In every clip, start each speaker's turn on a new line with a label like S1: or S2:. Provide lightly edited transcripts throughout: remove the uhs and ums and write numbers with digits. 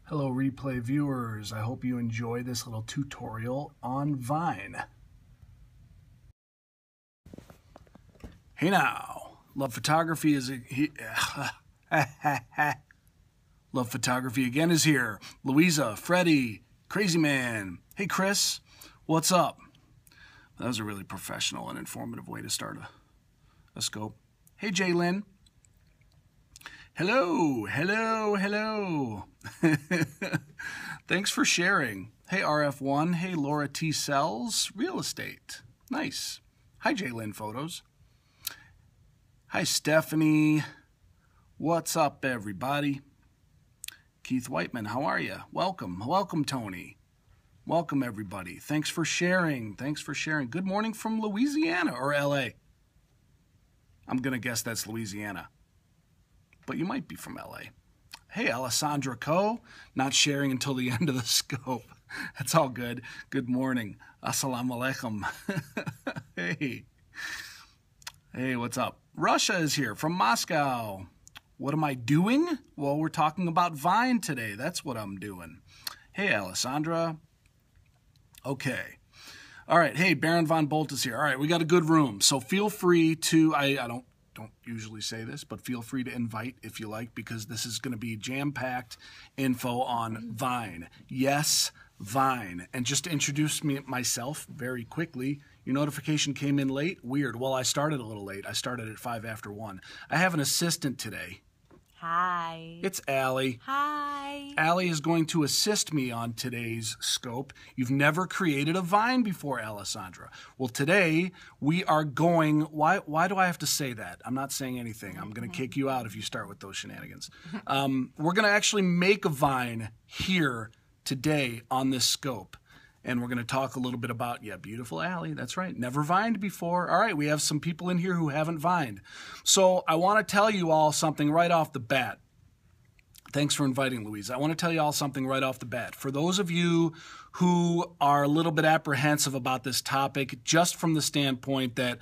S1: Hello replay viewers, I hope you enjoy this little tutorial on Vine. Hey now, Love Photography is Love Photography again is here. Louisa, Freddie, Crazy Man. Hey Chris, what's up? That was a really professional and informative way to start a scope. Hey Jalen. Hello, hello, hello. Thanks for sharing. Hey RF1, hey Laura T. Sells, Real Estate. Nice. Hi Jalen Photos. Hi Stephanie. What's up everybody? Keith Whiteman, how are you? Welcome, welcome Tony. Welcome everybody. Thanks for sharing. Thanks for sharing. Good morning from Louisiana or LA. I'm gonna guess that's Louisiana, but you might be from LA. Hey, Alessandra Coe, not sharing until the end of the scope. That's all good. Good morning. Assalamu alaikum. Hey. Hey, what's up? Russia is here from Moscow. What am I doing? Well, we're talking about Vine today. That's what I'm doing. Hey, Alessandra. Okay. All right. Hey, Baron von Bolt is here. All right, we got a good room. So feel free to, I don't usually say this, but feel free to invite if you like, because this is going to be jam-packed info on Vine. Yes, Vine. And just to introduce myself very quickly, your notification came in late? Weird. Well, I started a little late. I started at 5 after 1. I have an assistant today.
S2: Hi.
S1: It's Allie.
S2: Hi.
S1: Allie is going to assist me on today's scope. You've never created a Vine before, Alessandra. Well, today we are going, why do I have to say that? I'm not saying anything. I'm going to kick you out if you start with those shenanigans. We're going to actually make a Vine here today on this scope. And we're going to talk a little bit about, yeah, beautiful Allie. That's right. Never vined before. All right, we have some people in here who haven't vined. So I want to tell you all something right off the bat. Thanks for inviting, Louise. I want to tell you all something right off the bat. For those of you who are a little bit apprehensive about this topic, just from the standpoint that,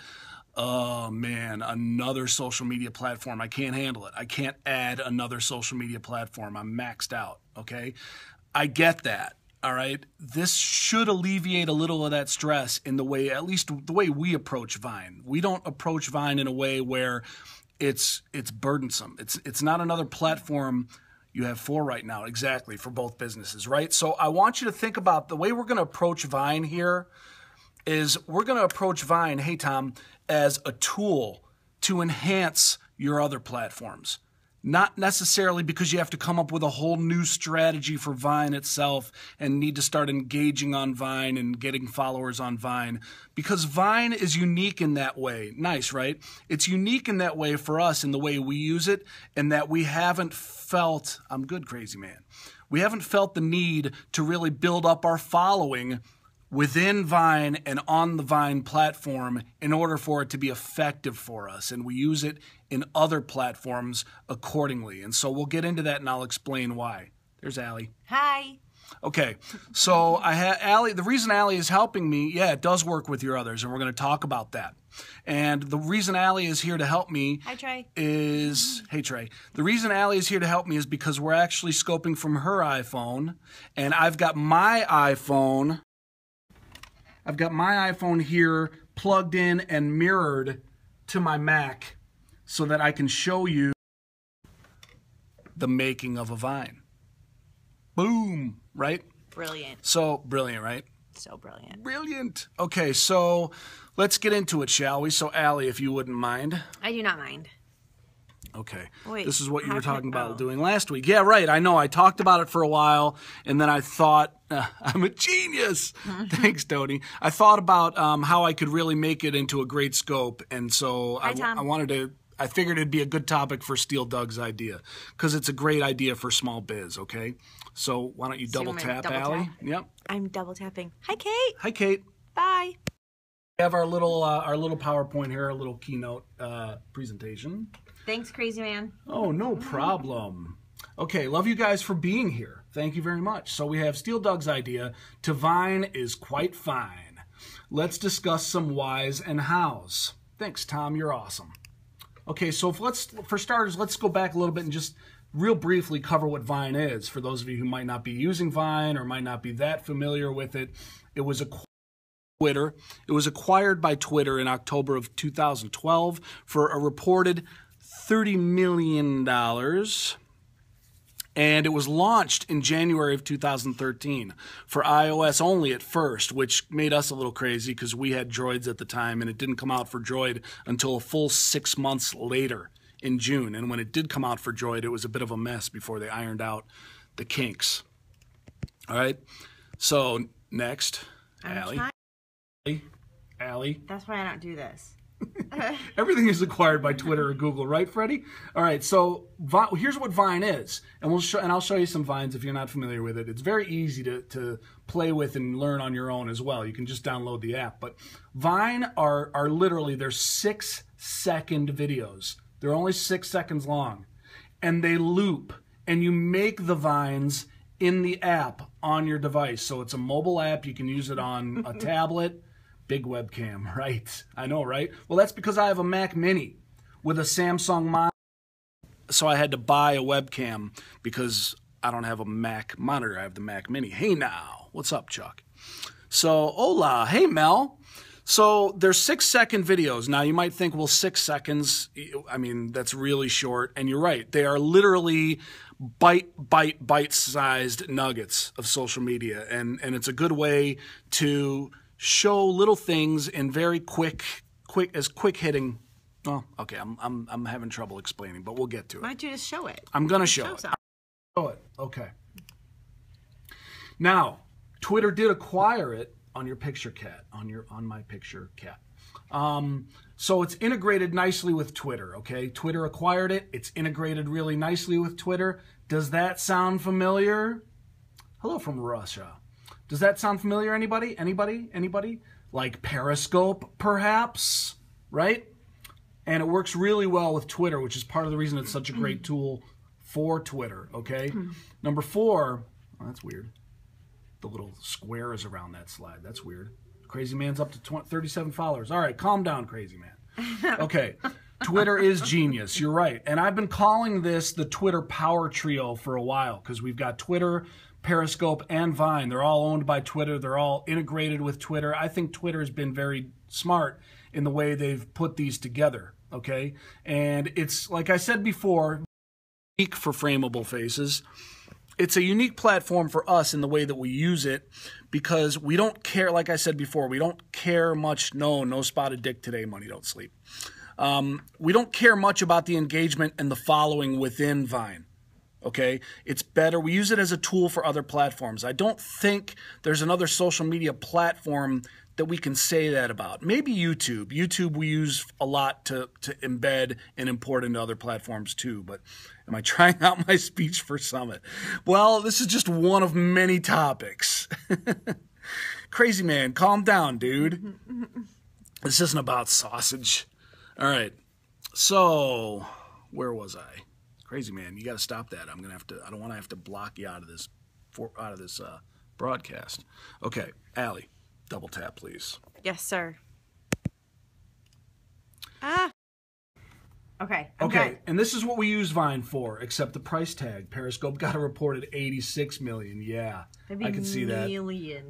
S1: oh man, another social media platform, I can't handle it. I can't add another social media platform. I'm maxed out, okay? I get that. All right, this should alleviate a little of that stress in the way, at least the way we approach Vine. We don't approach Vine in a way where it's burdensome. It's not another platform. You have 4 right now, exactly, for both businesses, right? So I want you to think about the way we're going to approach Vine here is we're going to approach Vine, hey Tom, as a tool to enhance your other platforms. Not necessarily because you have to come up with a whole new strategy for Vine itself and need to start engaging on Vine and getting followers on Vine, because Vine is unique in that way. Nice, right? It's unique in that way for us in the way we use it, and that we haven't felt, I'm good, Crazy Man, we haven't felt the need to really build up our following within Vine and on the Vine platform in order for it to be effective for us. And we use it in other platforms accordingly. And so we'll get into that and I'll explain why. There's Allie.
S2: Hi.
S1: Okay, so I have Allie. The reason Allie is helping me, yeah, it does work with your others, and we're going to talk about that. And the reason Allie is here to help me
S2: Hi, Trey.
S1: hey Trey. The reason Allie is here to help me is because we're actually scoping from her iPhone, and I've got my iPhone here plugged in and mirrored to my Mac so that I can show you the making of a Vine. Boom, right?
S2: Brilliant.
S1: So, brilliant, right?
S2: So brilliant.
S1: Brilliant. Okay, so let's get into it, shall we? So, Allie, if you wouldn't mind.
S2: I do not mind.
S1: Okay.
S2: Wait,
S1: this is what you were talking about
S2: oh.
S1: doing last week. Yeah, right. I know. I talked about it for a while, and then I thought, I'm a genius. Thanks, Tony. I thought about how I could really make it into a great scope, and so
S2: Hi, Tom.
S1: I figured it'd be a good topic for Steel Doug's idea, because it's a great idea for small biz, okay? So why don't you double tap, Allie? Yep.
S2: I'm double tapping. Hi, Kate.
S1: Hi, Kate.
S2: Bye.
S1: We have our little PowerPoint here, our little keynote presentation.
S2: Thanks, Crazy Man.
S1: Oh, no problem. Okay, love you guys for being here. Thank you very much. So we have Steel Doug's idea, to Vine is quite fine. Let's discuss some whys and hows. Thanks, Tom. You're awesome. Okay, so for starters, let's go back a little bit and just real briefly cover what Vine is for those of you who might not be using Vine or might not be that familiar with it. It was acquired by Twitter in October of 2012 for a reported $30 million. And it was launched in January of 2013 for iOS only at first, which made us a little crazy because we had Droids at the time, and it didn't come out for Droid until a full 6 months later in June. And when it did come out for Droid, it was a bit of a mess before they ironed out the kinks. All right. So next, Allie.
S2: That's why I don't do this.
S1: Everything is acquired by Twitter or Google, right, Freddie? All right, so here's what Vine is, and I'll show you some Vines if you're not familiar with it. It's very easy to play with and learn on your own as well. You can just download the app. But Vine are literally, they're 6-second videos. They're only 6 seconds long, and they loop, and you make the Vines in the app on your device. So it's a mobile app. You can use it on a tablet. Big webcam, right? I know, right? Well, that's because I have a Mac Mini with a Samsung monitor, so I had to buy a webcam because I don't have a Mac monitor. I have the Mac Mini. Hey now, what's up, Chuck? So, hola, hey Mel. So there's 6-second videos. Now you might think, well, 6 seconds, I mean, that's really short. And you're right. They are literally bite-sized nuggets of social media. And it's a good way to show little things in very quick hitting. Oh, okay. I'm having trouble explaining, but we'll get to it.
S2: Why don't you just show it?
S1: I'm gonna show it. Show it. Okay. Now, Twitter did acquire it on your picture cat, on my picture cat. So it's integrated nicely with Twitter. Okay, Twitter acquired it. It's integrated really nicely with Twitter. Does that sound familiar? Hello from Russia. Does that sound familiar? Anybody? Like Periscope, perhaps, right? And it works really well with Twitter, which is part of the reason it's such a great tool for Twitter, okay? Number 4, oh, that's weird. The little squares around that slide, that's weird. Crazy Man's up to 37 followers. All right, calm down, Crazy Man. Okay, Twitter is genius, you're right. And I've been calling this the Twitter power trio for a while because we've got Twitter, Periscope, and Vine. They're all owned by Twitter. They're all integrated with Twitter. I think Twitter has been very smart in the way they've put these together, okay? And it's, like I said before, unique for Frameable Faces. It's a unique platform for us in the way that we use it because we don't care, like I said before, we don't care much, no spotted dick today, money don't sleep. We don't care much about the engagement and the following within Vine. Okay, it's better. We use it as a tool for other platforms. I don't think there's another social media platform that we can say that about. Maybe YouTube. YouTube we use a lot to embed and import into other platforms too. But am I trying out my speech for Summit? Well, this is just one of many topics. Crazy Man, calm down, dude. This isn't about sausage. All right. So, where was I? Crazy Man, you got to stop that. I don't want to have to block you out of this broadcast. Okay, Allie, double tap, please.
S2: Yes, sir. Okay.
S1: Okay, and this is what we use Vine for, except the price tag. Periscope got a reported 86 million. Yeah, I can see that.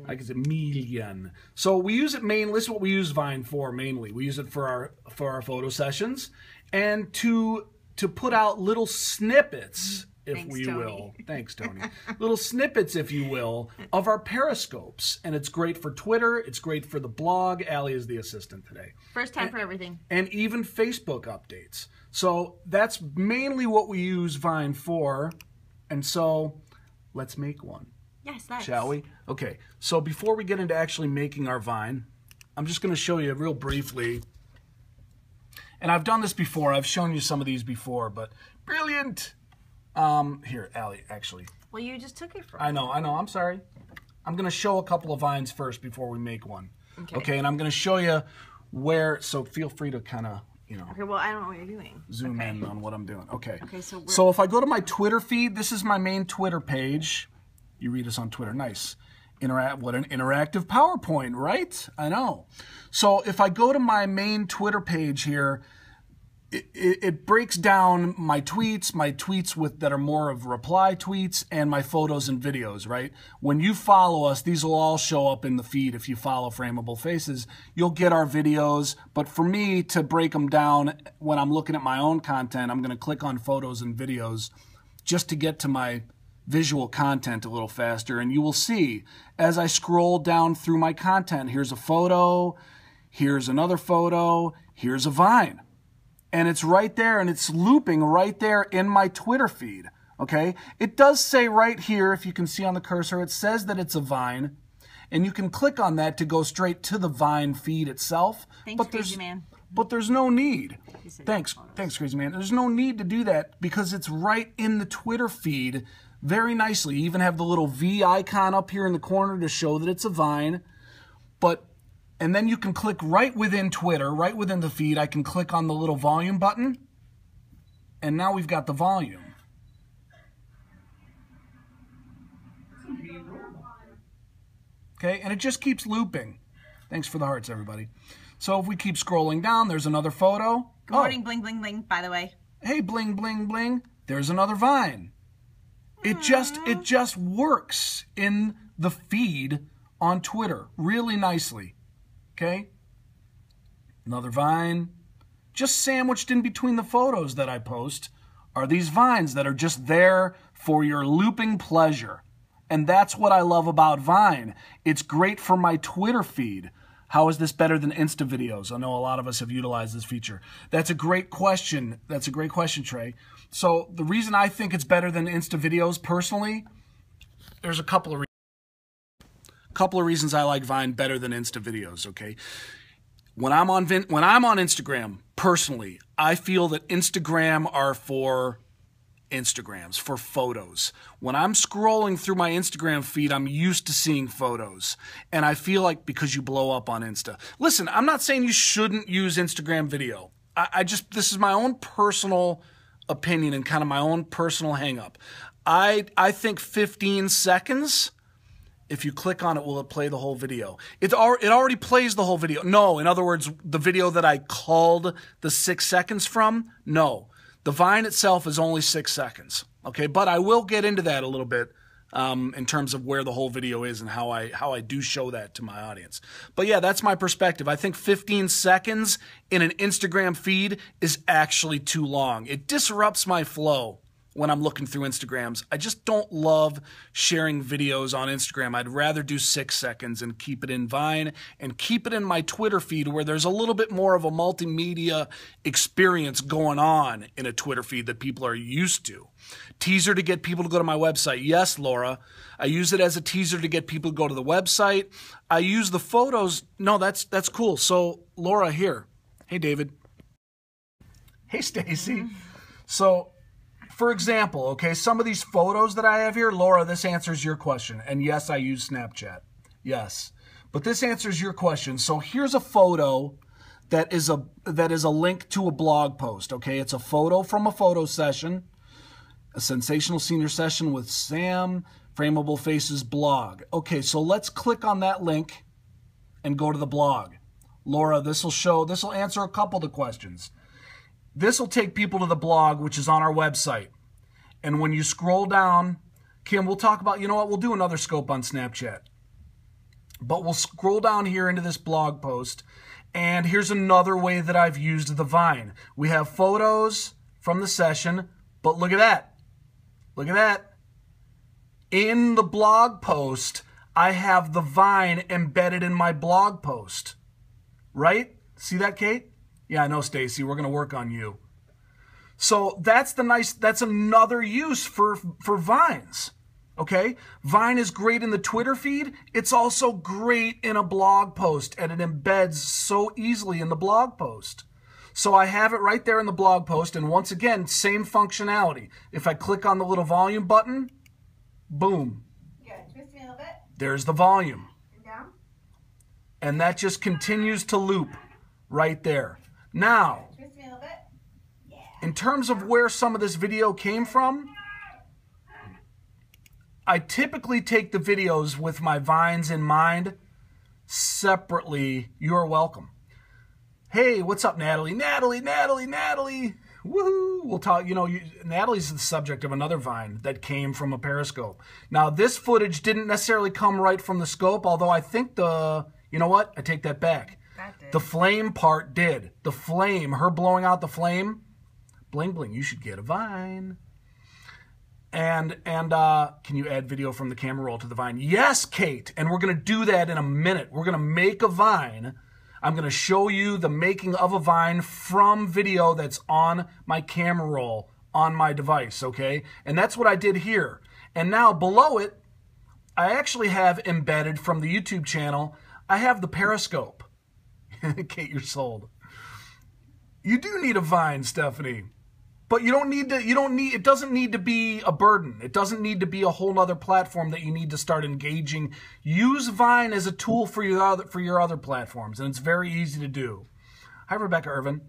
S1: I can say million. So we use it mainly. This is what we use Vine for mainly. We use it for our photo sessions and to put out little snippets, if we will. Thanks, Tony. Little snippets, if you will, of our periscopes. And it's great for Twitter. It's great for the blog. Allie is the assistant today.
S2: First time for everything.
S1: And even Facebook updates. So that's mainly what we use Vine for. And so let's make one.
S2: Yes, let's.
S1: Shall we? Okay. So before we get into actually making our Vine, I'm just going to show you real briefly. And I've done this before. I've shown you some of these before, but brilliant. Here, Allie, actually.
S2: Well, you just took it from
S1: me. I know. I'm sorry. I'm going to show a couple of Vines first before we make one. Okay, and I'm going to show you where, so feel free to kind of,
S2: Okay, well, I don't know what you're doing.
S1: Zoom in on what I'm doing. Okay.
S2: Okay,
S1: so if I go to my Twitter feed, this is my main Twitter page. You read us on Twitter. Nice. What an interactive PowerPoint, right? I know. So if I go to my main Twitter page here, it breaks down my tweets that are more of reply tweets, and my photos and videos, right? When you follow us, these will all show up in the feed. If you follow Frameable Faces, you'll get our videos. But for me to break them down when I'm looking at my own content, I'm going to click on photos and videos just to get to my visual content a little faster. And you will see as I scroll down through my content, here's a photo, here's another photo, here's a Vine. And it's right there, and it's looping right there in my Twitter feed, okay? It does say right here, if you can see on the cursor, it says that it's a Vine, and you can click on that to go straight to the Vine feed itself.
S2: Thanks, Crazy Man.
S1: But there's no need. Thanks, Crazy Man. There's no need to do that because it's right in the Twitter feed very nicely. You even have the little V icon up here in the corner to show that it's a Vine, and then you can click right within Twitter, right within the feed. I can click on the little volume button, and now we've got the volume. Okay, and it just keeps looping. Thanks for the hearts, everybody. So if we keep scrolling down, there's another photo.
S2: Good morning, bling, bling, bling, by the way.
S1: Hey, bling, bling, bling. There's another Vine. It just works in the feed on Twitter really nicely. Okay? Another Vine. Just sandwiched in between the photos that I post are these Vines that are just there for your looping pleasure. And that's what I love about Vine. It's great for my Twitter feed. How is this better than Insta videos? I know a lot of us have utilized this feature. That's a great question. That's a great question, Trey. So the reason I think it's better than Insta videos personally, there's a couple of reasons I like Vine better than Insta videos, okay? When I'm on Instagram, personally, I feel that Instagram are for Instagrams, for photos. When I'm scrolling through my Instagram feed, I'm used to seeing photos. And I feel like because you blow up on Insta. Listen, I'm not saying you shouldn't use Instagram video. This is my own personal opinion and kind of my own personal hang up. I think 15 seconds, if you click on it, will it play the whole video? It already plays the whole video. No, in other words, the video that I called the 6 seconds from, no. The Vine itself is only 6 seconds, okay? But I will get into that a little bit in terms of where the whole video is and how I do show that to my audience. But yeah, that's my perspective. I think 15 seconds in an Instagram feed is actually too long. It disrupts my flow when I'm looking through Instagrams. I just don't love sharing videos on Instagram. I'd rather do 6 seconds and keep it in Vine and keep it in my Twitter feed where there's a little bit more of a multimedia experience going on in a Twitter feed that people are used to. Teaser to get people to go to my website. Yes, Laura. I use it as a teaser to get people to go to the website. I use the photos. No, that's cool. So, Laura here. Hey, David. Hey, Stacy. So, for example, okay, some of these photos that I have here, Laura, this answers your question. And yes, I use Snapchat. Yes. But this answers your question. So here's a photo that is a link to a blog post, okay? It's a photo from a photo session, a Sensational Senior Session with Sam, Frameable Faces blog. Okay, so let's click on that link and go to the blog. Laura, this will answer a couple of the questions. This will take people to the blog, which is on our website. And when you scroll down, Kim, we'll talk about, you know what, we'll do another scope on Snapchat. But we'll scroll down here into this blog post, and here's another way that I've used the Vine. We have photos from the session, but look at that. Look at that. In the blog post, I have the Vine embedded in my blog post. Right? See that, Kate? Yeah, I know, Stacy. We're going to work on you. So that's another use for Vines. Okay? Vine is great in the Twitter feed. It's also great in a blog post, and it embeds so easily in the blog post. So I have it right there in the blog post, and once again, same functionality. If I click on the little volume button, boom.
S2: Yeah, twist me a little bit.
S1: There's the volume.
S2: And down.
S1: And that just continues to loop right there. Now,
S2: Twist me a little bit. Yeah.
S1: in terms of where some of this video came from, I typically take the videos with my Vines in mind separately. You're welcome. Hey, what's up, Natalie? Natalie. Woohoo! We'll talk, Natalie's the subject of another Vine that came from a Periscope. Now, this footage didn't necessarily come right from the scope, although I think you know what? I take that back.
S2: That did.
S1: The flame part did. The flame, her blowing out the flame, bling bling, you should get a Vine. And can you add video from the camera roll to the Vine? Yes, Kate, and we're going to do that in a minute. We're going to make a Vine. I'm going to show you the making of a Vine from video that's on my camera roll on my device, okay? And that's what I did here. And now below it, I actually have embedded from the YouTube channel, I have the Periscope. Kate, you're sold. You do need a Vine, Stephanie. But it doesn't need to be a burden. It doesn't need to be a whole other platform that you need to start engaging. Use Vine as a tool for your other platforms, and it's very easy to do. Hi, Rebecca Irvin.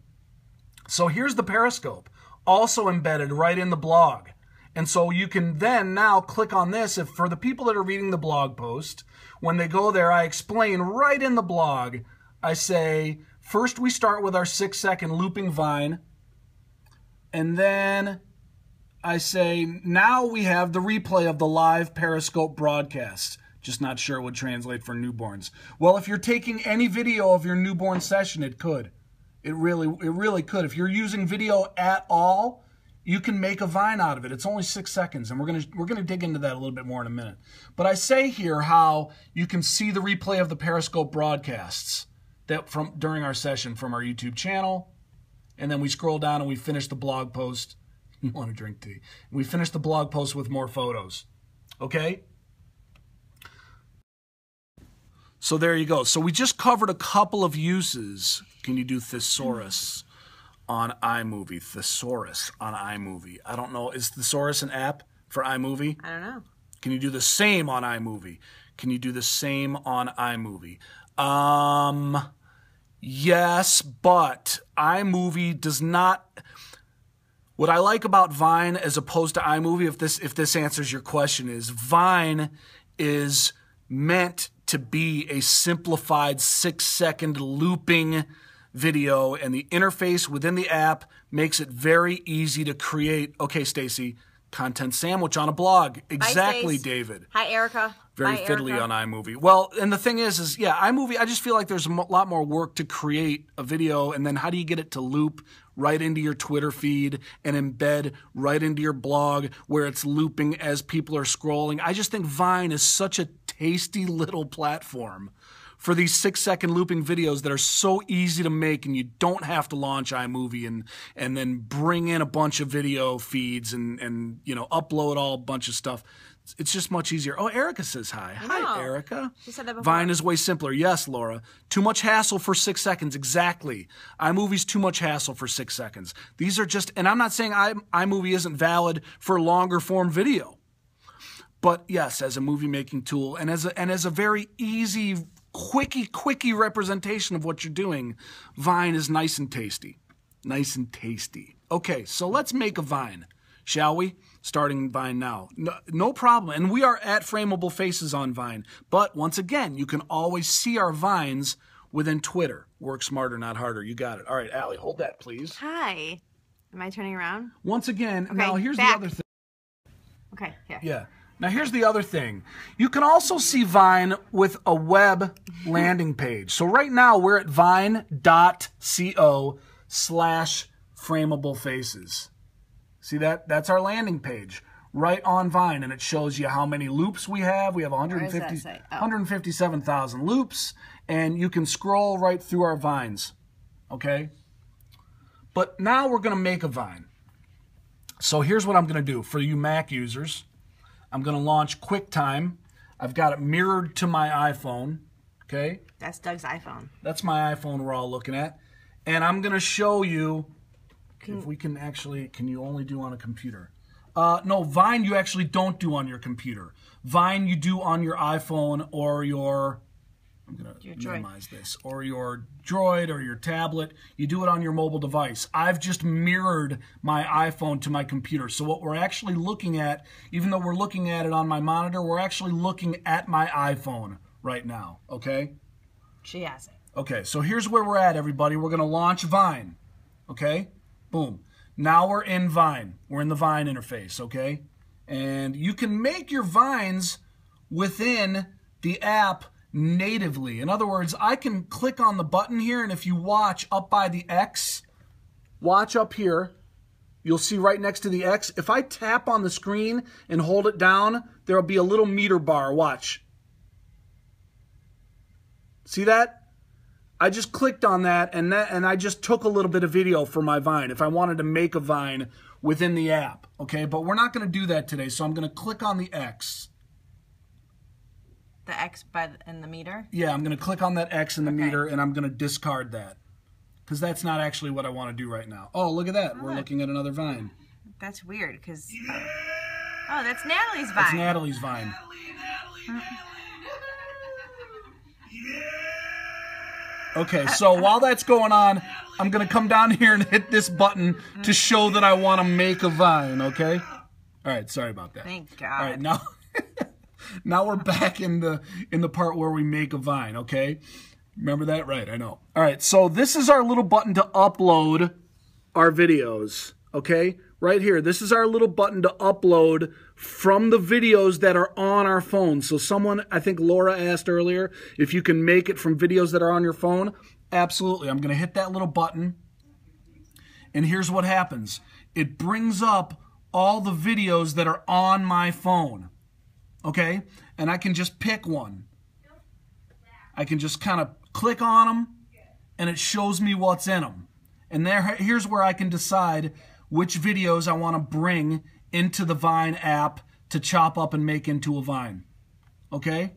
S1: So here's the Periscope, also embedded right in the blog. And so you can then now click on this. If for the people that are reading the blog post, when they go there, I explain right in the blog, I say, first we start with our 6-second looping Vine. And then I say, now we have the replay of the live Periscope broadcast. Just not sure it would translate for newborns. Well, if you're taking any video of your newborn session, it could. It really could. If you're using video at all, you can make a Vine out of it. It's only 6 seconds, and we're gonna dig into that a little bit more in a minute. But I say here how you can see the replay of the Periscope broadcasts during our session from our YouTube channel. And then we scroll down and we finish the blog post. You want to drink tea. We finish the blog post with more photos. Okay? So there you go. So we just covered a couple of uses. Can you do thesaurus on iMovie? Thesaurus on iMovie. I don't know. Is Thesaurus an app for iMovie?
S2: I don't know.
S1: Can you do the same on iMovie? Can you do the same on iMovie? Yes, but iMovie does not. What I like about Vine as opposed to iMovie, if this answers your question, is Vine is meant to be a simplified 6-second looping video, and the interface within the app makes it very easy to create. Okay, Stacy, content sandwich on a blog. Exactly,
S2: Bye,
S1: David.
S2: Hi, Erica.
S1: Very
S2: Bye,
S1: fiddly
S2: Erica.
S1: on iMovie. Well, and the thing is yeah, iMovie, I just feel like there's a lot more work to create a video, and then how do you get it to loop right into your Twitter feed and embed right into your blog where it's looping as people are scrolling? I just think Vine is such a tasty little platform for these 6-second looping videos that are so easy to make, and you don't have to launch iMovie and then bring in a bunch of video feeds and upload all a bunch of stuff. It's just much easier. Oh, Erica says hi. Hi, Erica.
S2: She said that before.
S1: Vine is way simpler. Yes, Laura. Too much hassle for 6 seconds. Exactly. iMovie's too much hassle for 6 seconds. These are just, and I'm not saying iMovie isn't valid for longer form video. But yes, as a movie making tool and as a very easy, quickie representation of what you're doing, Vine is nice and tasty. Nice and tasty. Okay, so let's make a Vine, shall we? Starting Vine now. No problem. And we are at Frameable Faces on Vine. But once again, you can always see our Vines within Twitter. Work smarter, not harder. You got it. All right, Allie, hold that, please.
S2: Hi. Am I turning around?
S1: Once again,
S2: Okay,
S1: now here's
S2: back.
S1: the other thing.
S2: Okay, here.
S1: Yeah. Now here's the other thing. You can also see Vine with a web landing page. So right now we're at vine.co/frameable faces. See that? That's our landing page right on Vine, and it shows you how many loops we have. We have
S2: Where does that say? Oh.
S1: 157,000 loops, and you can scroll right through our Vines, okay? But now we're going to make a Vine. So here's what I'm going to do for you Mac users. I'm going to launch QuickTime. I've got it mirrored to my iPhone, okay?
S2: That's Doug's iPhone.
S1: That's my iPhone we're all looking at. And I'm going to show you if we can actually, can you only do on a computer? No, Vine you actually don't do on your computer. Vine you do on your iPhone or your, I'm going to minimize this, or your Droid or your tablet. You do it on your mobile device. I've just mirrored my iPhone to my computer. So what we're actually looking at, even though we're looking at it on my monitor, we're actually looking at my iPhone right now, okay?
S2: She has it.
S1: Okay, so here's where we're at, everybody. We're going to launch Vine. Okay? Boom. Now we're in Vine. We're in the Vine interface, okay? And you can make your Vines within the app natively. In other words, I can click on the button here, and if you watch up by the X, watch up here, you'll see right next to the X. If I tap on the screen and hold it down, there will be a little meter bar. Watch. See that? I just clicked on that, and I just took a little bit of video for my Vine if I wanted to make a Vine within the app, okay? But we're not going to do that today, so I'm going to click on the X.
S2: The X in the meter?
S1: Yeah, I'm going to click on that X in the meter, and I'm going to discard that because that's not actually what I want to do right now. Oh, look at that. We're looking at another Vine.
S2: That's weird because... oh, that's Natalie's Vine.
S1: That's Natalie's Vine. Okay, so while that's going on, I'm going to come down here and hit this button to show that I want to make a Vine, okay? All right, sorry about that.
S2: Thank God.
S1: All right, now now we're back in the part where we make a Vine, okay? Remember that? Right, I know. All right, so this is our little button to upload our videos, okay? Right here, this is our little button to upload from the videos that are on our phone. So someone, I think Laura asked earlier, if you can make it from videos that are on your phone. Absolutely. I'm going to hit that little button. And here's what happens. It brings up all the videos that are on my phone. Okay? And I can just pick one. I can just kind of click on them, and it shows me what's in them. And here's where I can decide which videos I want to bring into the Vine app to chop up and make into a Vine. Okay?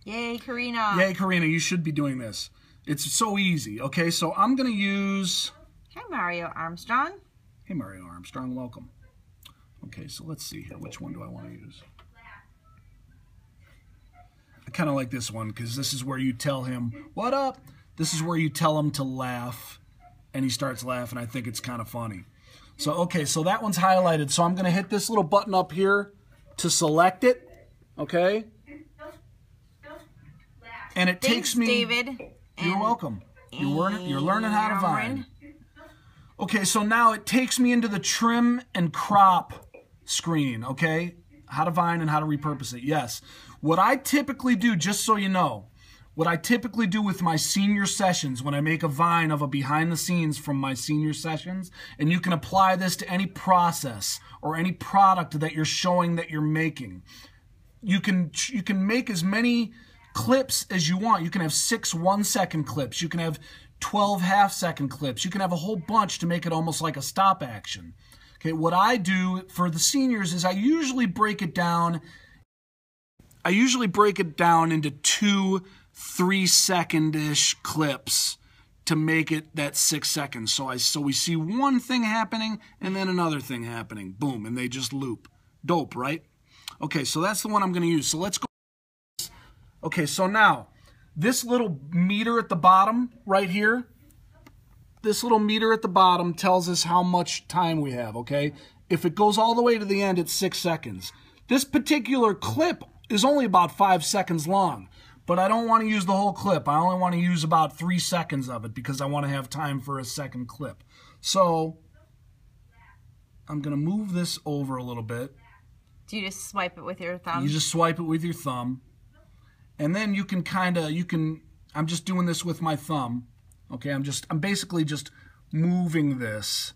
S2: Yay, Karina.
S1: Yay, Karina. You should be doing this. It's so easy. Okay, so I'm going to use...
S2: Hi, Mario Armstrong.
S1: Hey, Mario Armstrong. Welcome. Okay, so let's see here. Which one do I want to use? I kind of like this one because this is where you tell him, what up? This is where you tell him to laugh, and he starts laughing. I think it's kind of funny. So, okay, so that one's highlighted. So I'm going to hit this little button up here to select it, okay? And it takes me...
S2: David.
S1: You're welcome. You're learning how to Vine. Okay, so now it takes me into the trim and crop screen, okay? How to Vine and how to repurpose it, yes. What I typically do, just so you know, what I typically do with my senior sessions when I make a Vine of a behind the scenes from my senior sessions, and you can apply this to any process or any product that you're showing that you're making. You can make as many clips as you want. You can have 6 1-second clips. You can have 12 half-second clips. You can have a whole bunch to make it almost like a stop action. Okay, what I do for the seniors is I usually break it down into 2 3-second-ish clips to make it that 6 seconds. So we see one thing happening and then another thing happening. Boom, and they just loop. Dope, right? Okay, so that's the one I'm going to use. So let's go. Okay, so now this little meter at the bottom right here, this little meter at the bottom tells us how much time we have, okay? If it goes all the way to the end, it's 6 seconds. This particular clip is only about 5 seconds long. But I don't want to use the whole clip. I only want to use about 3 seconds of it because I want to have time for a second clip. So I'm going to move this over a little bit.
S2: Do you just swipe it with your thumb?
S1: You just swipe it with your thumb. And then you can I'm just doing this with my thumb. Okay, I'm basically just moving this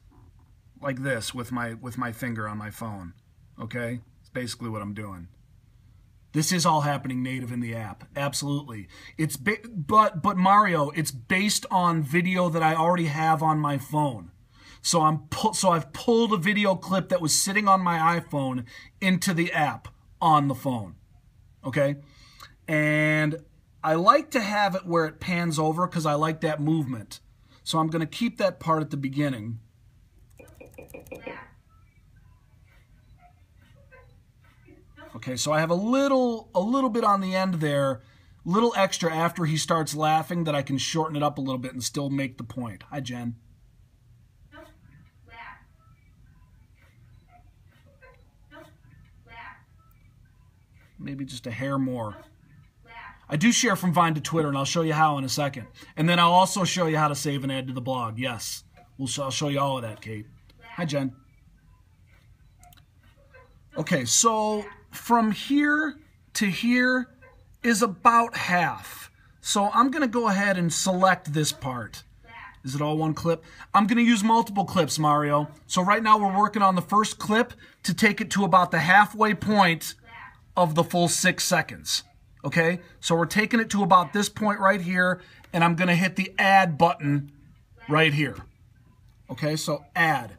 S1: like this with my finger on my phone. Okay? It's basically what I'm doing. This is all happening native in the app. Absolutely. But Mario, it's based on video that I already have on my phone. So I've pulled a video clip that was sitting on my iPhone into the app on the phone. Okay? And I like to have it where it pans over because I like that movement. So I'm going to keep that part at the beginning. Okay, so I have a little bit on the end there, little extra after he starts laughing that I can shorten it up a little bit and still make the point. Hi, Jen. Maybe just a hair more. I do share from Vine to Twitter, and I'll show you how in a second. And then I'll also show you how to save and add to the blog. Yes, I'll show you all of that, Kate. Hi, Jen. Okay, so from here to here is about half. So I'm going to go ahead and select this part. Is it all one clip? I'm going to use multiple clips, Mario. So right now we're working on the first clip to take it to about the halfway point of the full 6 seconds. Okay? So we're taking it to about this point right here, and I'm going to hit the add button right here. Okay, so add.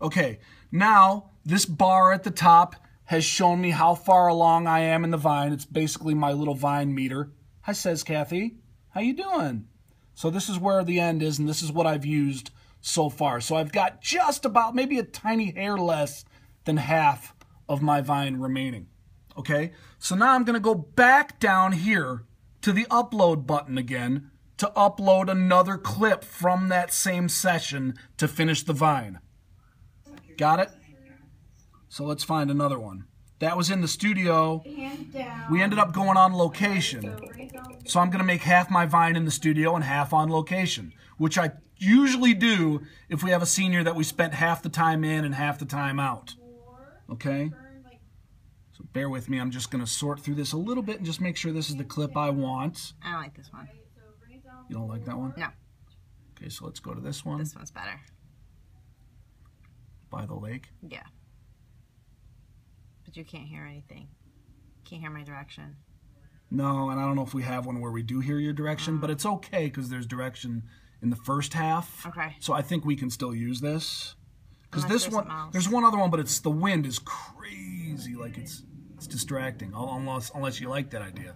S1: Okay, now this bar at the top has shown me how far along I am in the Vine. It's basically my little Vine meter. Hi, says Kathy. How you doing? So this is where the end is, and this is what I've used so far. So I've got just about maybe a tiny hair less than half of my Vine remaining. Okay, so now I'm going to go back down here to the upload button again to upload another clip from that same session to finish the Vine. Got it? So let's find another one. That was in the studio. We ended up going on location. So I'm going to make half my Vine in the studio and half on location, which I usually do if we have a senior that we spent half the time in and half the time out. Okay? So bear with me. I'm just going to sort through this a little bit and just make sure this is the clip I want.
S2: I don't like this one.
S1: You don't like that one?
S2: No.
S1: Okay, so let's go to this one.
S2: This one's better.
S1: By the lake?
S2: Yeah. But you can't hear anything. Can't hear my direction.
S1: No, and I don't know if we have one where we do hear your direction, but it's okay because there's direction in the first half.
S2: Okay.
S1: So I think we can still use this. Because
S2: Unless
S1: this
S2: there's
S1: one, there's one other one, but it's the wind is crazy. Like it's distracting. Unless you like that idea.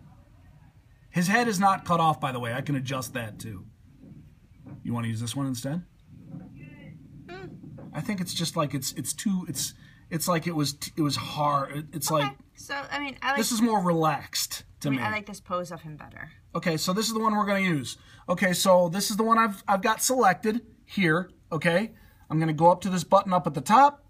S1: His head is not cut off, by the way. I can adjust that too. You want to use this one instead? I think it's just like it's like it was hard. It's
S2: Okay.
S1: like
S2: So I mean, I like
S1: this is more relaxed to me.
S2: I like this pose of him better.
S1: Okay, so this is the one we're going to use. Okay, so this is the one I've got selected here. Okay, I'm going to go up to this button up at the top.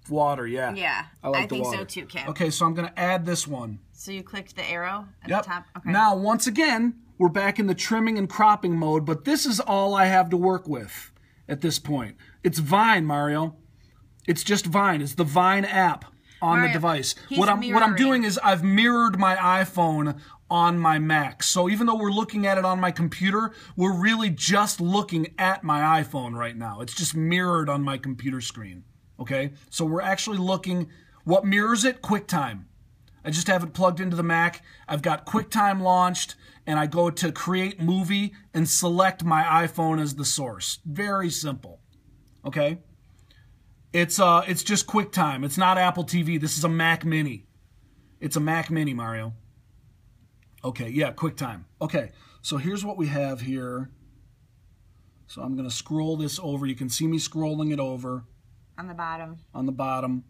S1: Water, yeah.
S2: Yeah,
S1: I like the
S2: think
S1: water.
S2: so too, Kim.
S1: Okay, so I'm going to add this one.
S2: So you clicked the arrow at
S1: Yep.
S2: the top. Okay.
S1: Now, once again, we're back in the trimming and cropping mode, but this is all I have to work with at this point. It's Vine, Mario. It's just Vine. It's the Vine app on
S2: Mario,
S1: the device.
S2: he's
S1: What I'm
S2: mirroring.
S1: doing is I've mirrored my iPhone on my Mac. So even though we're looking at it on my computer, we're really just looking at my iPhone right now. It's just mirrored on my computer screen. Okay? So we're actually looking, what mirrors it? QuickTime. I just have it plugged into the Mac. I've got QuickTime launched, and I go to Create Movie and select my iPhone as the source. Very simple. Okay? It's just QuickTime. It's not Apple TV. This is a Mac Mini. It's a Mac Mini, Mario. Okay, yeah, QuickTime. Okay, so here's what we have here. So I'm going to scroll this over. You can see me scrolling it over.
S2: On the bottom.
S1: On the bottom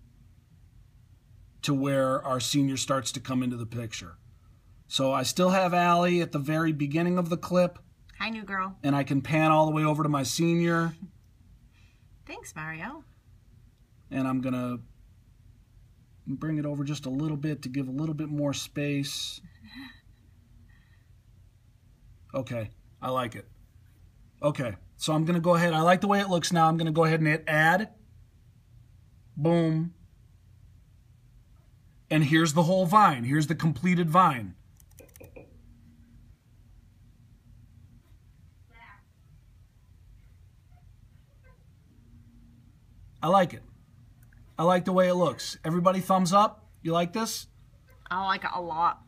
S1: to where our senior starts to come into the picture. So I still have Allie at the very beginning of the clip.
S2: Hi, new girl.
S1: And I can pan all the way over to my senior.
S2: Thanks, Mario.
S1: And I'm going to bring it over just a little bit to give a little bit more space. Okay, I like it. Okay, so I'm going to go ahead. I like the way it looks now. I'm going to go ahead and hit add. Boom. And here's the whole Vine. Here's the completed Vine. I like it. I like the way it looks. Everybody thumbs up? You like this?
S2: I like it a lot.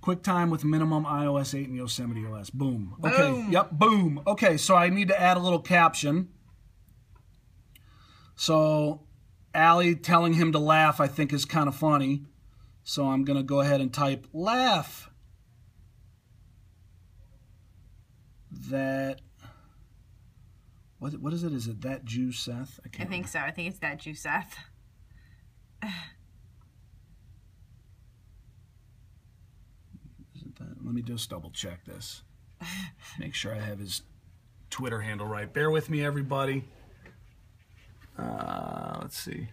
S1: QuickTime with minimum iOS 8 and Yosemite OS. Boom.
S2: Boom.
S1: Okay. Yep. Boom. Okay. So I need to add a little caption. So Allie telling him to laugh, I think, is kind of funny. So I'm going to go ahead and type laugh. That. What is it? Is it that Jew Seth?
S2: I think so. I think it's that Jew Seth.
S1: Let me just double check this. Make sure I have his Twitter handle right. Bear with me, everybody. Let's see.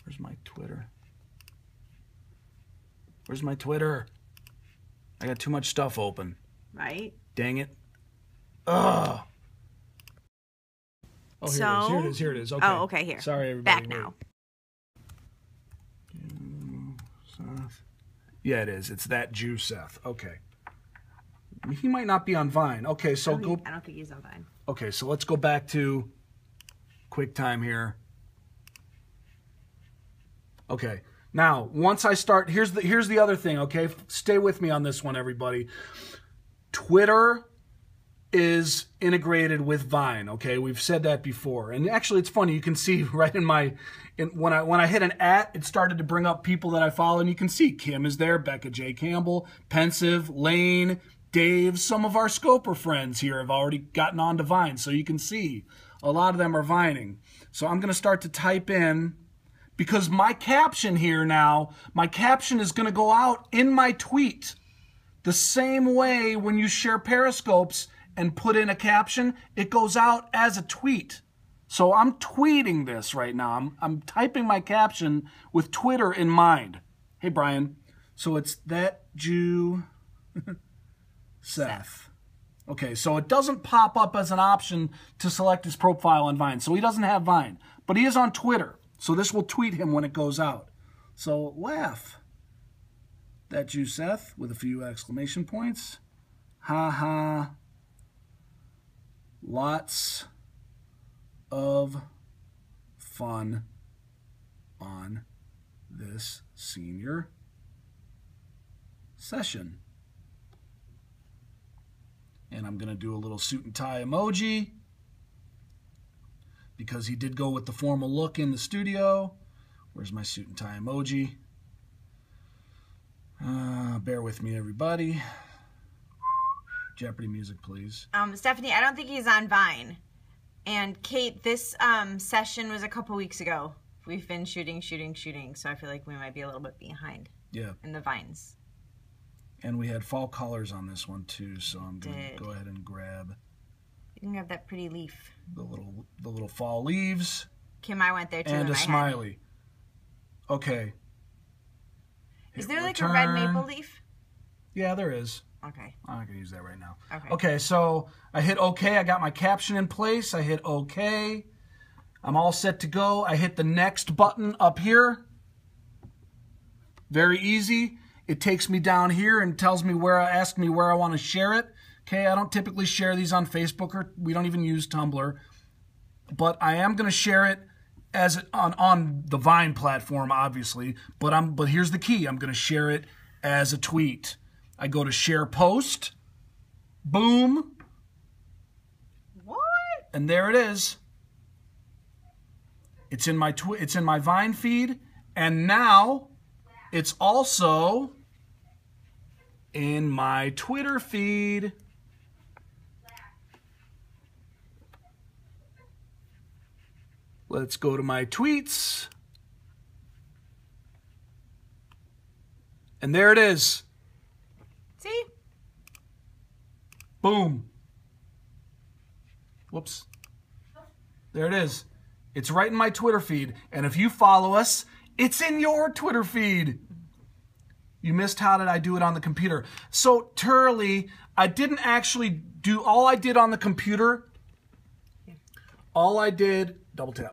S1: Where's my Twitter? Where's my Twitter? I got too much stuff open.
S2: Right?
S1: Dang it. Ugh. Oh, here
S2: So,
S1: it is. Here it is. Here it is. Okay.
S2: Oh, okay, here.
S1: Sorry, everybody.
S2: Back now.
S1: Seth. Yeah, it is. It's that Jew Seth. Okay. He might not be on Vine. Okay, so
S2: I don't think he's on Vine.
S1: Okay, so let's go back to QuickTime here. Okay. Now, once I start, here's the other thing, okay? Stay with me on this one, everybody. Twitter is integrated with Vine, okay? We've said that before. And actually, it's funny. You can see right when I hit an @ it started to bring up people that I follow, and you can see Kim is there, Becca J. Campbell, Pensive, Lane, Dave. Some of our Scoper friends here have already gotten on to Vine, so you can see a lot of them are Vining. So I'm going to start to type in, because my caption here now, my caption is going to go out in my tweet. The same way when you share Periscopes and put in a caption, it goes out as a tweet. So I'm tweeting this right now. I'm typing my caption with Twitter in mind. Hey, Brian. So it's that Jew Seth. Okay, so it doesn't pop up as an option to select his profile on Vine. So he doesn't have Vine, but he is on Twitter. So this will tweet him when it goes out. So laugh. That Jew Seth with a few exclamation points. Ha ha. Lots of fun on this senior session. And I'm going to do a little suit and tie emoji because he did go with the formal look in the studio. Where's my suit and tie emoji? Bear with me, everybody. Jeopardy music, please.
S2: Stephanie, I don't think he's on Vine. And Kate, this session was a couple weeks ago. We've been shooting, so I feel like we might be a little bit behind.
S1: Yeah.
S2: In the Vines.
S1: And we had fall colors on this one too, so I'm going to go ahead and grab.
S2: You can grab that pretty leaf.
S1: The little fall leaves.
S2: Kim, I went there too.
S1: And a smiley. Okay.
S2: Is there like a red maple leaf?
S1: Yeah, there is.
S2: Okay.
S1: I'm not going to use that right now.
S2: Okay.
S1: Okay, so I hit OK. I got my caption in place. I hit OK. I'm all set to go. I hit the next button up here. Very easy. It takes me down here and tells me asks me where I want to share it. Okay, I don't typically share these on Facebook, or we don't even use Tumblr. But I am going to share it as on the Vine platform, obviously. But here's the key. I'm going to share it as a tweet. I go to share post. Boom.
S2: What?
S1: And there it is. It's in my Vine feed, and now it's also in my Twitter feed. Let's go to my tweets. And there it is.
S2: See?
S1: Boom. Whoops. There it is. It's right in my Twitter feed. And if you follow us, it's in your Twitter feed. You missed how did I do it on the computer. So, Turley, I didn't actually do, all I did on the computer, double tap.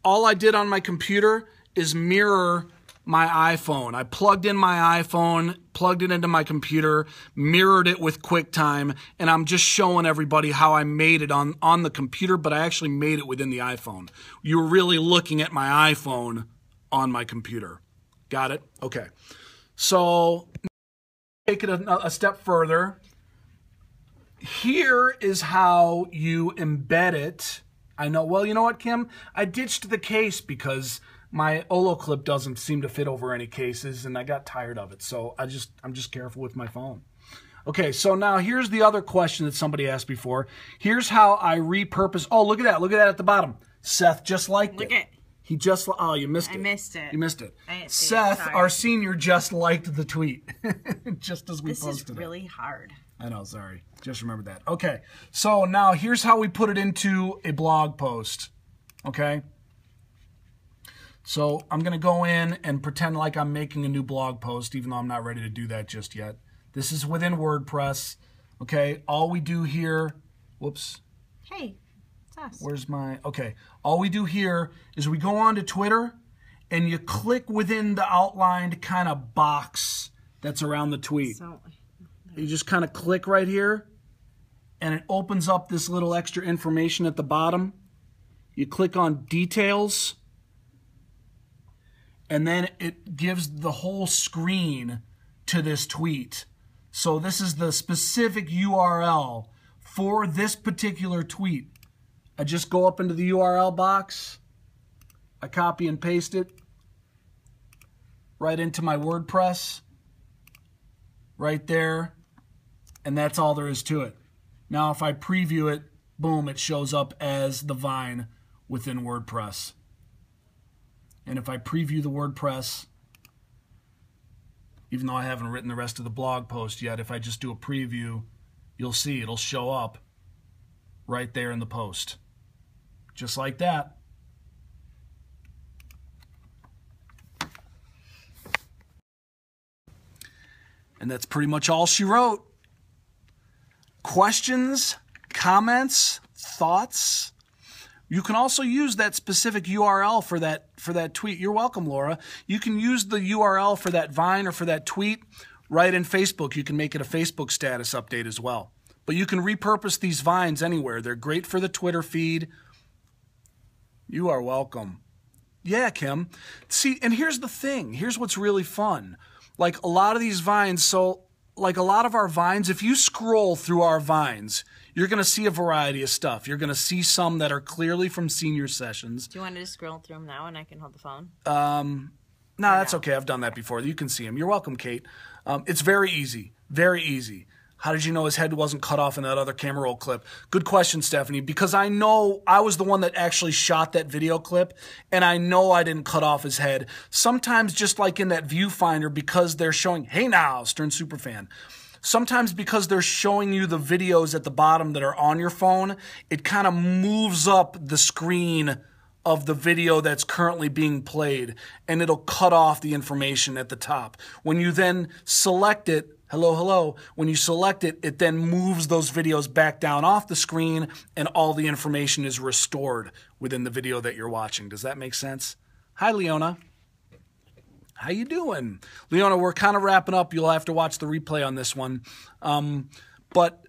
S1: All I did on my computer is mirror my iPhone. I plugged in my iPhone, plugged it into my computer, mirrored it with QuickTime, and I'm just showing everybody how I made it on the computer, but I actually made it within the iPhone. You were really looking at my iPhone on my computer. Got it? Okay. So, take it a step further. Here is how you embed it. I know, well, you know what, Kim? I ditched the case because my Olo clip doesn't seem to fit over any cases, and I got tired of it. So I'm just careful with my phone. Okay, so now here's the other question that somebody asked before. Here's how I repurpose. Oh, look at that. Look at that at the bottom. Seth just liked it.
S2: Look at.
S1: He just, oh, you missed it.
S2: I missed it.
S1: You missed it.
S2: I didn't see
S1: Seth,
S2: it,
S1: our senior, just liked the tweet. Just as we
S2: This
S1: posted it.
S2: is really hard.
S1: I know, sorry. Just remember that. Okay, so now here's how we put it into a blog post. Okay? So I'm going to go in and pretend like I'm making a new blog post, even though I'm not ready to do that just yet. This is within WordPress. Okay, all we do here, whoops.
S2: Hey, it's us.
S1: Where's my, okay. All we do here is we go on to Twitter and you click within the outlined kind of box that's around the tweet.
S2: So,
S1: You just kind of click right here and it opens up this little extra information at the bottom. You click on details and then it gives the whole screen to this tweet. So this is the specific URL for this particular tweet. I just go up into the URL box, I copy and paste it right into my WordPress, right there, and that's all there is to it. Now if I preview it, boom, it shows up as the Vine within WordPress. And if I preview the WordPress, even though I haven't written the rest of the blog post yet, if I just do a preview, you'll see it'll show up right there in the post. Just like that. And that's pretty much all she wrote. Questions, comments, thoughts? You can also use that specific URL for that tweet. You're welcome, Laura. You can use the URL for that Vine or for that tweet right in Facebook. You can make it a Facebook status update as well. But you can repurpose these Vines anywhere. They're great for the Twitter feed. You are welcome. Yeah, Kim. See, and here's the thing. Here's what's really fun. Like a lot of these Vines, so like a lot of our Vines, if you scroll through our Vines, you're going to see a variety of stuff. You're going to see some that are clearly from senior sessions.
S2: Do you want to just scroll through them now and I can hold the phone?
S1: No, that's okay. I've done that before. You can see them. You're welcome, Kate. It's very easy. Very easy. How did you know his head wasn't cut off in that other camera roll clip? Good question, Stephanie, because I know I was the one that actually shot that video clip, and I know I didn't cut off his head. Sometimes just like in that viewfinder, because they're showing, hey now, Stern Superfan. Sometimes because they're showing you the videos at the bottom that are on your phone, it kind of moves up the screen of the video that's currently being played, and it'll cut off the information at the top. When you then select it, hello, when you select it, it then moves those videos back down off the screen, and all the information is restored within the video that you're watching. Does that make sense? Hi, Leona. How you doing? Leona, we're kind of wrapping up. You'll have to watch the replay on this one. But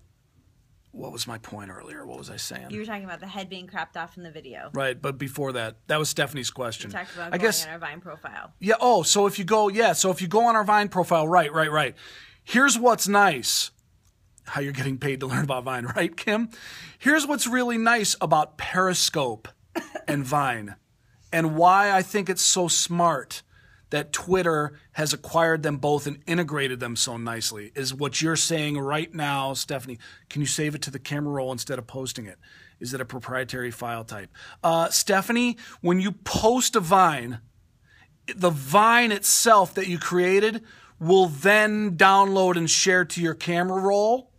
S1: what was my point earlier? What was I saying?
S2: You were talking about the head being cropped off in the video.
S1: Right, but before that, that was Stephanie's question.
S2: You talked about going on our Vine profile.
S1: Yeah, so if you go on our Vine profile, right. Here's what's nice. How you're getting paid to learn about Vine, right, Kim? Here's what's really nice about Periscope and Vine, and why I think it's so smart that Twitter has acquired them both and integrated them so nicely, is what you're saying right now, Stephanie. Can you save it to the camera roll instead of posting it? Is it a proprietary file type? Stephanie, when you post a Vine, the Vine itself that you created will then download and share to your camera roll.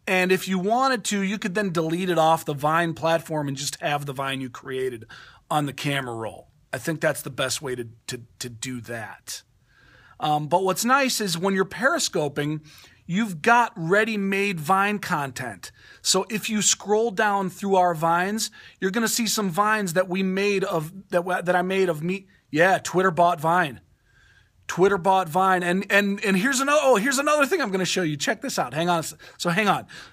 S1: And if you wanted to, you could then delete it off the Vine platform and just have the Vine you created on the camera roll. I think that's the best way to do that. But what's nice is when you're periscoping, you've got ready-made Vine content. So if you scroll down through our Vines, you're going to see some Vines that we made of that I made of me. Yeah, Twitter bought Vine. Twitter bought Vine, and here's another thing I'm going to show you. Check this out. Hang on.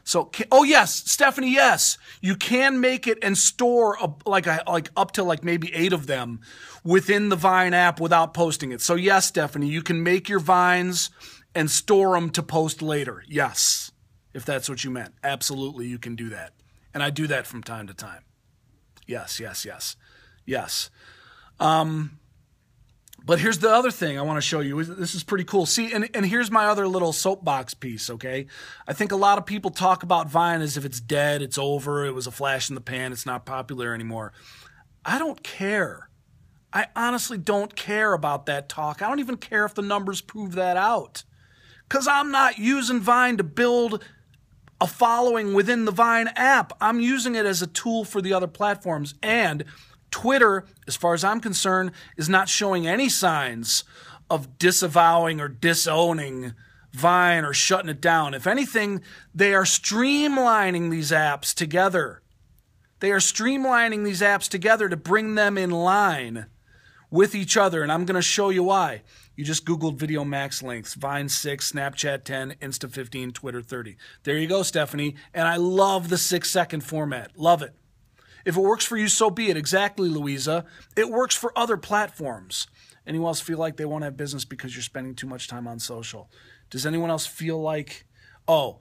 S1: So yes, Stephanie, yes, you can make it and store like up to like maybe 8 of them within the Vine app without posting it. So yes, Stephanie, you can make your Vines and store them to post later. Yes, if that's what you meant. Absolutely, you can do that, and I do that from time to time. Yes. But here's the other thing I want to show you. This is pretty cool. See, and here's my other little soapbox piece, okay? I think a lot of people talk about Vine as if it's dead, it's over, it was a flash in the pan, it's not popular anymore. I don't care. I honestly don't care about that talk. I don't even care if the numbers prove that out. Because I'm not using Vine to build a following within the Vine app. I'm using it as a tool for the other platforms. And Twitter, as far as I'm concerned, is not showing any signs of disavowing or disowning Vine or shutting it down. If anything, they are streamlining these apps together. They are streamlining these apps together to bring them in line with each other, and I'm going to show you why. You just Googled video max lengths, Vine 6, Snapchat 10, Insta 15, Twitter 30. There you go, Stephanie, and I love the 6-second format. Love it. If it works for you, so be it. Exactly, Louisa. It works for other platforms. Anyone else feel like they won't have business because you're spending too much time on social? Does anyone else feel like, and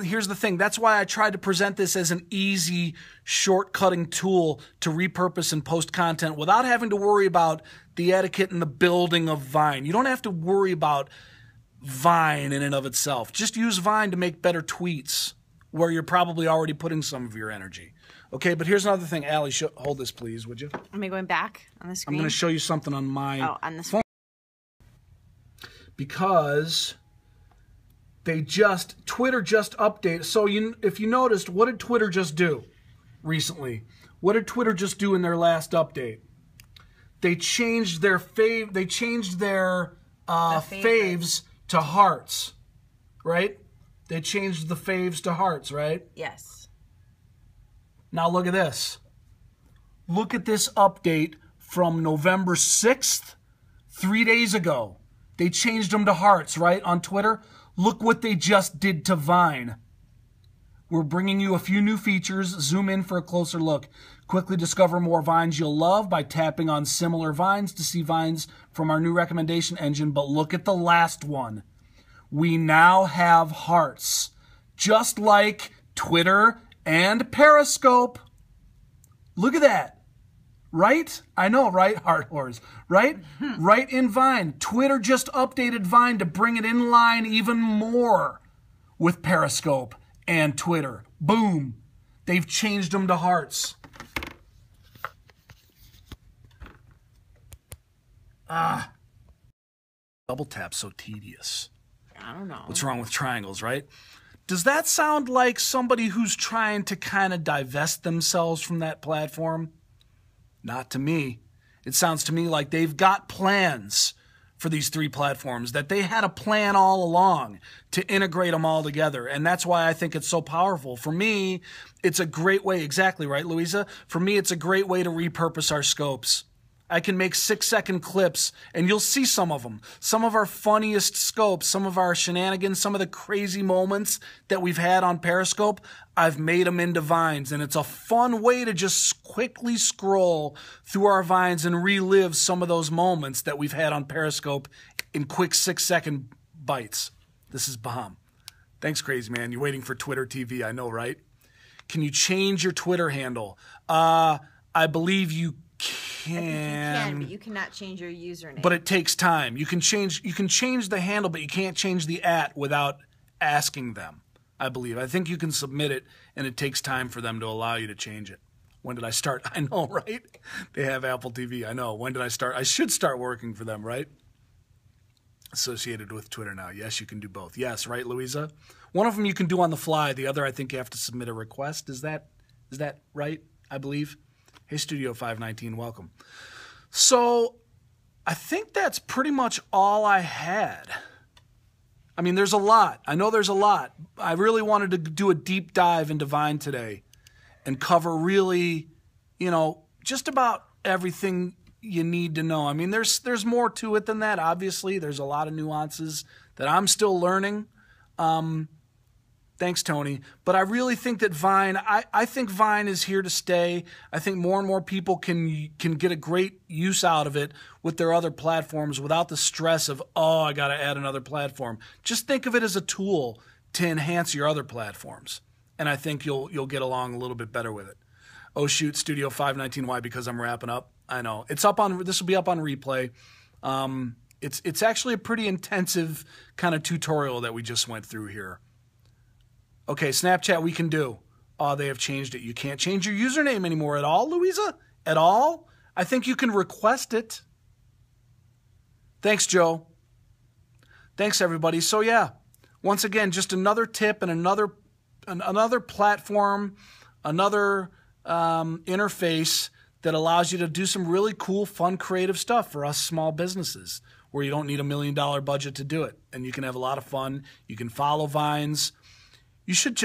S1: here's the thing. That's why I tried to present this as an easy, shortcutting tool to repurpose and post content without having to worry about the etiquette and the building of Vine. You don't have to worry about Vine in and of itself. Just use Vine to make better tweets where you're probably already putting some of your energy. Okay, but here's another thing. Allie, hold this, please, would you?
S2: Am I going back on the screen?
S1: I'm going to show you something on my
S2: on the
S1: phone. Because Twitter just updated. So if you noticed, what did Twitter just do recently? What did Twitter just do in their last update? They changed their faves to hearts, right? They changed the faves to hearts, right?
S2: Yes.
S1: Now look at this. Look at this update from November 6th, 3 days ago. They changed them to hearts, right, on Twitter. Look what they just did to Vine. We're bringing you a few new features. Zoom in for a closer look. Quickly discover more Vines you'll love by tapping on similar Vines to see Vines from our new recommendation engine. But look at the last one. We now have hearts, just like Twitter and Periscope. Look at that. Right? I know, right? Heart whores. Right? Right in Vine. Twitter just updated Vine to bring it in line even more with Periscope and Twitter. Boom. They've changed them to hearts. Double tap so tedious.
S2: I don't know.
S1: What's wrong with triangles, right? Does that sound like somebody who's trying to kind of divest themselves from that platform? Not to me. It sounds to me like they've got plans for these three platforms, that they had a plan all along to integrate them all together. And that's why I think it's so powerful. For me, it's a great way, exactly right, Louisa? For me, it's a great way to repurpose our scopes. I can make 6-second clips, and you'll see some of them. Some of our funniest scopes, some of our shenanigans, some of the crazy moments that we've had on Periscope, I've made them into Vines, and it's a fun way to just quickly scroll through our Vines and relive some of those moments that we've had on Periscope in quick 6-second bites. This is bomb. Thanks, crazy man. You're waiting for Twitter TV, I know, right? Can you change your Twitter handle? I believe you can.
S2: I think you can, but you cannot change your username.
S1: But it takes time. You can change the handle, but you can't change the @ without asking them, I believe. I think you can submit it, and it takes time for them to allow you to change it. When did I start? I know, right? They have Apple TV. I know. When did I start? I should start working for them, right? Associated with Twitter now. Yes, you can do both. Yes, right, Louisa? One of them you can do on the fly. The other, I think you have to submit a request. Is that right? I believe. Hey, Studio 519, welcome. So I think that's pretty much all I had. I mean, there's a lot. I know there's a lot. I really wanted to do a deep dive into Vine today and cover really, just about everything you need to know. I mean, there's more to it than that, obviously. There's a lot of nuances that I'm still learning. Thanks, Tony. But I really think that Vine, I think Vine is here to stay. I think more and more people can get a great use out of it with their other platforms without the stress of, I got to add another platform. Just think of it as a tool to enhance your other platforms. And I think you'll get along a little bit better with it. Oh, shoot, Studio 519. Why? Because I'm wrapping up. I know. This will be up on replay. It's actually a pretty intensive kind of tutorial that we just went through here. Okay, Snapchat we can do. They have changed it. You can't change your username anymore at all, Louisa? At all? I think you can request it. Thanks, Joe. Thanks, everybody. So, yeah, once again, just another tip and another platform, another interface that allows you to do some really cool, fun, creative stuff for us small businesses where you don't need $1 million budget to do it. And you can have a lot of fun. You can follow Vines. You should,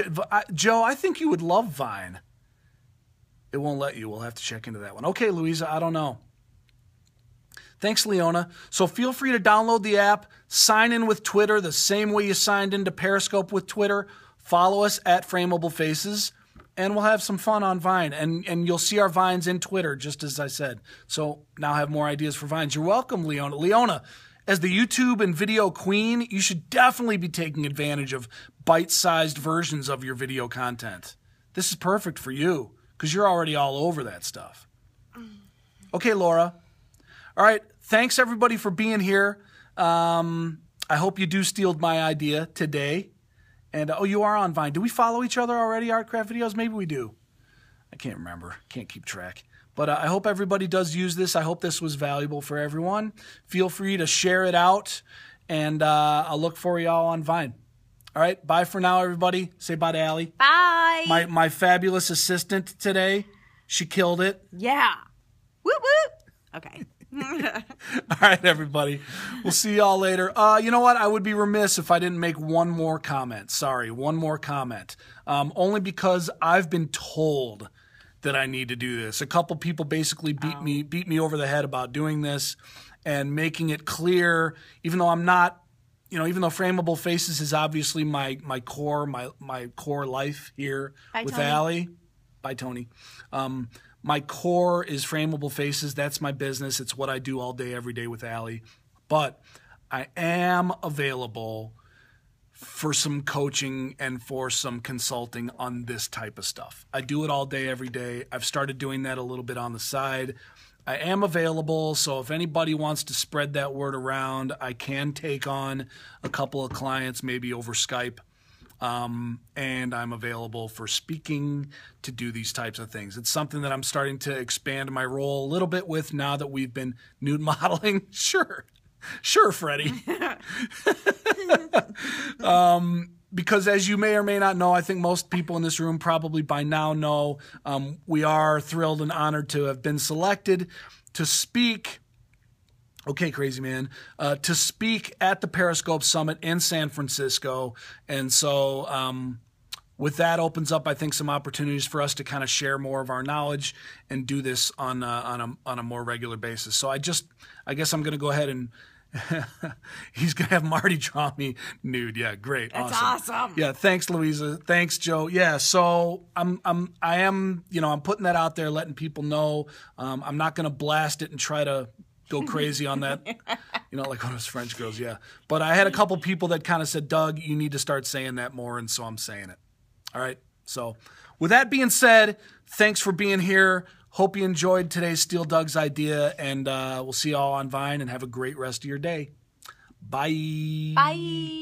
S1: Joe, I think you would love Vine. It won't let you. We'll have to check into that one. Okay, Louisa, I don't know. Thanks, Leona. So feel free to download the app, sign in with Twitter the same way you signed into Periscope with Twitter. Follow us at Frameable Faces, and we'll have some fun on Vine. And you'll see our Vines in Twitter, just as I said. So now I have more ideas for Vines. You're welcome, Leona. Leona, as the YouTube and video queen, you should definitely be taking advantage of bite-sized versions of your video content. This is perfect for you because you're already all over that stuff. Okay, Laura. All right, thanks everybody for being here. I hope you do steal my idea today. And, oh, you are on Vine. Do we follow each other already, Artcraft Videos? Maybe we do. I can't remember. Can't keep track. But I hope everybody does use this. I hope this was valuable for everyone. Feel free to share it out, and I'll look for you all on Vine. All right, bye for now, everybody. Say bye to Allie.
S2: Bye.
S1: My fabulous assistant today. She killed it.
S2: Yeah. Whoop, whoop. Okay.
S1: All right, everybody. We'll see y'all later. You know what? I would be remiss if I didn't make one more comment. Sorry, one more comment. Only because I've been told that I need to do this. A couple people basically beat me over the head about doing this and making it clear, even though I'm not, even though Frameable Faces is obviously my core life here with
S2: Tony.
S1: Allie. Bye, Tony. My core is Frameable Faces. That's my business. It's what I do all day, every day with Allie. But I am available for some coaching and for some consulting on this type of stuff. I do it all day, every day. I've started doing that a little bit on the side. I am available, so if anybody wants to spread that word around, I can take on a couple of clients, maybe over Skype. And I'm available for speaking to do these types of things. It's something that I'm starting to expand my role a little bit with now that we've been nude modeling. Sure, Freddie. Because as you may or may not know, I think most people in this room probably by now know, we are thrilled and honored to have been selected to speak. Okay, crazy man, to speak at the Periscope Summit in San Francisco. And so with that opens up, I think, some opportunities for us to kind of share more of our knowledge and do this on a more regular basis. So I guess I'm going to go ahead and he's going to have Marty draw me nude. Yeah, great.
S2: That's awesome.
S1: Yeah, thanks, Louisa. Thanks, Joe. Yeah, so I am I'm putting that out there, letting people know. I'm not going to blast it and try to go crazy on that, like one of those French girls, yeah. But I had a couple people that kind of said, Doug, you need to start saying that more, and so I'm saying it. All right? So with that being said, thanks for being here. Hope you enjoyed today's Steal Doug's idea, and we'll see you all on Vine, and have a great rest of your day. Bye.
S2: Bye.